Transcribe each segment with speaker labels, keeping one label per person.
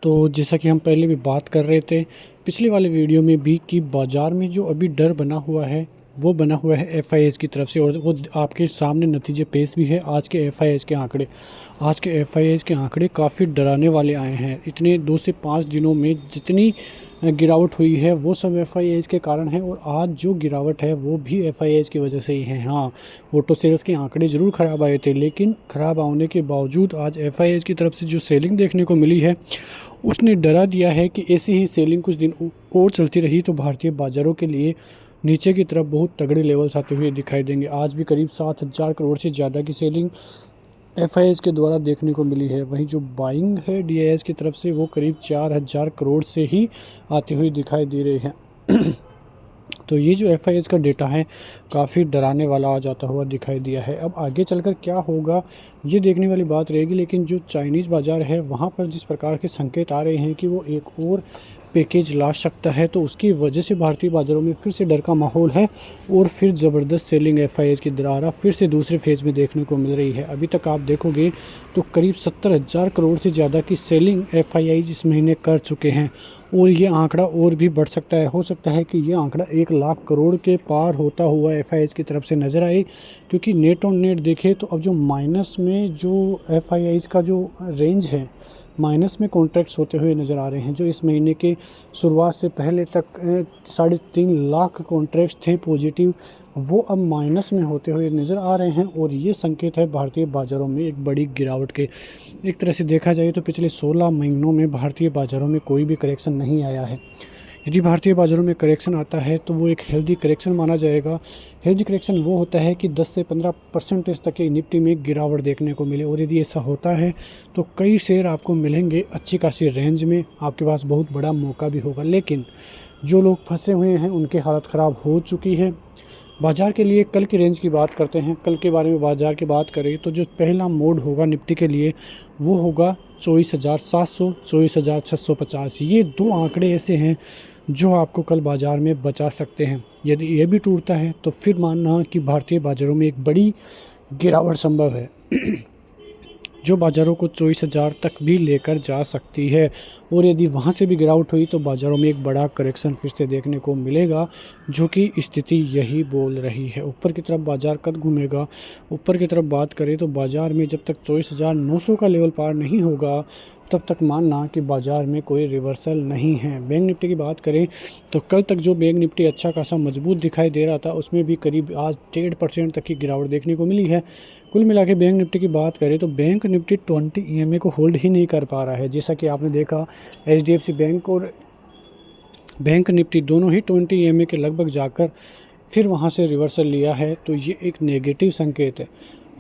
Speaker 1: तो जैसा कि हम पहले भी बात कर रहे थे पिछले वाले वीडियो में भी कि बाज़ार में जो अभी डर बना हुआ है वो बना हुआ है एफआईएस की तरफ से, और वो आपके सामने नतीजे पेश भी है। आज के एफआईएस के आंकड़े काफ़ी डराने वाले आए हैं। इतने 2 से 5 दिनों में जितनी गिरावट हुई है वो सब एफआईएस के कारण है, और आज जो गिरावट है वो भी एफआईएस की वजह से ही है। हाँ, ऑटो सेल्स के आंकड़े ज़रूर ख़राब आए थे, लेकिन ख़राब आने के बावजूद आज एफआईएस की तरफ से जो सेलिंग देखने को मिली है उसने डरा दिया है कि ऐसी ही सेलिंग कुछ दिन और चलती रही तो भारतीय बाज़ारों के लिए नीचे की तरफ बहुत तगड़े लेवल्स आते हुए दिखाई देंगे। आज भी करीब 7,000 करोड़ से ज़्यादा की सेलिंग एफआईएस के द्वारा देखने को मिली है। वहीं जो बाइंग है डीआईएस की तरफ से वो करीब 4,000 करोड़ से ही आती हुई दिखाई दे रही है। तो ये जो एफआईएस का डेटा है काफ़ी डराने वाला आ जाता हुआ दिखाई दिया है। अब आगे चलकर क्या होगा ये देखने वाली बात रहेगी, लेकिन जो चाइनीज़ बाज़ार है वहाँ पर जिस प्रकार के संकेत आ रहे हैं कि वो एक और पैकेज ला सकता है, तो उसकी वजह से भारतीय बाज़ारों में फिर से डर का माहौल है और फिर ज़बरदस्त सेलिंग एफआईएस की दरारा फिर से दूसरे फेज़ में देखने को मिल रही है। अभी तक आप देखोगे तो करीब 70,000 करोड़ से ज़्यादा की सेलिंग एफआईआई इस महीने कर चुके हैं, और ये आंकड़ा और भी बढ़ सकता है। हो सकता है कि ये आंकड़ा 1 लाख करोड़ के पार होता हुआ एफआईआई की तरफ से नज़र आए, क्योंकि नेट ऑन नेट देखें तो अब जो माइनस में जो एफआईआई का जो रेंज है, माइनस में कॉन्ट्रैक्ट्स होते हुए नज़र आ रहे हैं। जो इस महीने के शुरुआत से पहले तक 3.5 लाख कॉन्ट्रैक्ट्स थे पॉजिटिव, वो अब माइनस में होते हुए नज़र आ रहे हैं, और ये संकेत है भारतीय बाज़ारों में एक बड़ी गिरावट के। एक तरह से देखा जाए तो पिछले 16 महीनों में भारतीय बाज़ारों में कोई भी करेक्शन नहीं आया है। यदि भारतीय बाज़ारों में करेक्शन आता है तो वो एक हेल्दी करेक्शन माना जाएगा। हेल्दी करेक्शन वो होता है कि 10 से 15% तक की निफ्टी में गिरावट देखने को मिले, और यदि ऐसा होता है तो कई शेयर आपको मिलेंगे अच्छी खासी रेंज में, आपके पास बहुत बड़ा मौका भी होगा। लेकिन जो लोग फंसे हुए हैं उनकी हालत ख़राब हो चुकी है। बाज़ार के लिए कल की रेंज की बात करते हैं। कल के बारे में बाज़ार की बात करें तो जो पहला मोड होगा निफ्टी के लिए वो होगा 24,700, 24,650। ये 2 आंकड़े ऐसे हैं जो आपको कल बाज़ार में बचा सकते हैं। यदि ये भी टूटता है तो फिर मानना कि भारतीय बाज़ारों में एक बड़ी गिरावट संभव है जो बाज़ारों को 24,000 तक भी लेकर जा सकती है। और यदि वहाँ से भी गिरावट हुई तो बाज़ारों में एक बड़ा करेक्शन फिर से देखने को मिलेगा, जो कि स्थिति यही बोल रही है। ऊपर की तरफ बाज़ार कब घूमेगा? ऊपर की तरफ बात करें तो बाज़ार में जब तक 24,900 का लेवल पार नहीं होगा तब तक मानना कि बाज़ार में कोई रिवर्सल नहीं है। बैंक निफ्टी की बात करें तो कल तक जो बैंक निफ्टी अच्छा खासा मजबूत दिखाई दे रहा था उसमें भी करीब आज 1.5% तक की गिरावट देखने को मिली है। कुल मिला के बैंक निफ्टी की बात करें तो बैंक निफ्टी 20 ईएमए को होल्ड ही नहीं कर पा रहा है। जैसा कि आपने देखा एचडीएफसी बैंक और बैंक निफ्टी दोनों ही 20 ईएमए के लगभग जाकर फिर वहां से रिवर्सल लिया है, तो ये एक नेगेटिव संकेत है।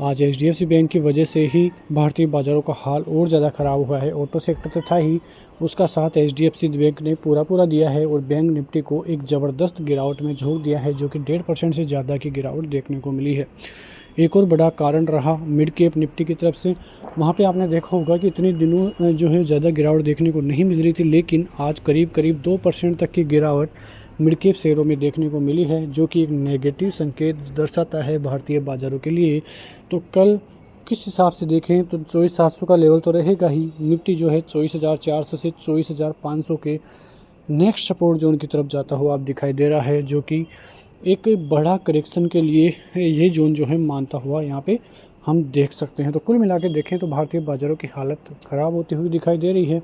Speaker 1: आज एचडीएफसी बैंक की वजह से ही भारतीय बाज़ारों का हाल और ज़्यादा ख़राब हुआ है। ऑटो सेक्टर तो था ही, उसका साथ एचडीएफसी बैंक ने पूरा दिया है और बैंक निफ्टी को एक ज़बरदस्त गिरावट में झोंक दिया है, जो कि 1.5% से ज़्यादा की गिरावट देखने को मिली है। एक और बड़ा कारण रहा मिड कैप निफ्टी की तरफ से। वहाँ पे आपने देखा होगा कि इतने दिनों जो है ज़्यादा गिरावट देखने को नहीं मिल रही थी, लेकिन आज करीब 2% तक की गिरावट मिड कैप शेयरों में देखने को मिली है, जो कि एक नेगेटिव संकेत दर्शाता है भारतीय बाज़ारों के लिए। तो कल किस हिसाब से देखें तो 24,700 का लेवल तो रहेगा ही। निफ्टी जो है 24,400 से 24,500 के नेक्स्ट सपोर्ट जोन की तरफ जाता हुआ अब दिखाई दे रहा है, जो कि एक बड़ा करेक्शन के लिए ये जोन जो है मानता हुआ यहाँ पे हम देख सकते हैं। तो कुल मिला के देखें तो भारतीय बाज़ारों की हालत ख़राब होती हुई दिखाई दे रही है।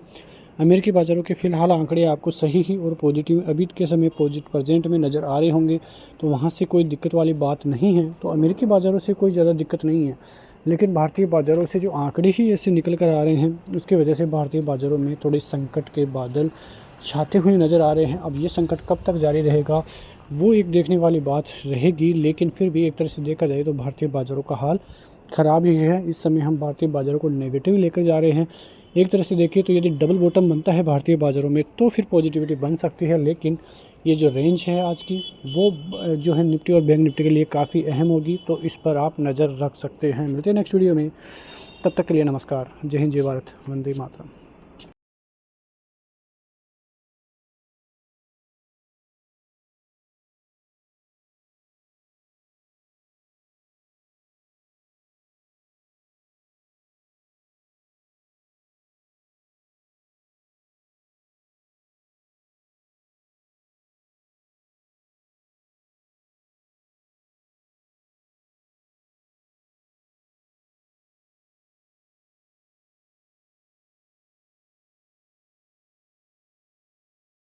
Speaker 1: अमेरिकी बाज़ारों के फ़िलहाल आंकड़े आपको सही ही और पॉजिटिव अभी के समय प्रेजेंट में नज़र आ रहे होंगे, तो वहाँ से कोई दिक्कत वाली बात नहीं है। तो अमेरिकी बाज़ारों से कोई ज़्यादा दिक्कत नहीं है, लेकिन भारतीय बाज़ारों से जो आंकड़े ही ऐसे निकल कर आ रहे हैं उसकी वजह से भारतीय बाज़ारों में थोड़े संकट के बादल छाते हुए नज़र आ रहे हैं। अब ये संकट कब तक जारी रहेगा वो एक देखने वाली बात रहेगी, लेकिन फिर भी एक तरह से देखा जाए तो भारतीय बाज़ारों का हाल ख़राब ही है। इस समय हम भारतीय बाज़ारों को नेगेटिव लेकर जा रहे हैं। एक तरह से देखिए तो यदि डबल बॉटम बनता है भारतीय बाज़ारों में तो फिर पॉजिटिविटी बन सकती है, लेकिन ये जो रेंज है आज की वो जो है निफ्टी और बैंक निफ्टी के लिए काफ़ी अहम होगी, तो इस पर आप नज़र रख सकते हैं। मिलते हैं नेक्स्ट वीडियो में, तब तक के लिए नमस्कार। जय हिंद, जय भारत, वंदे मातरम।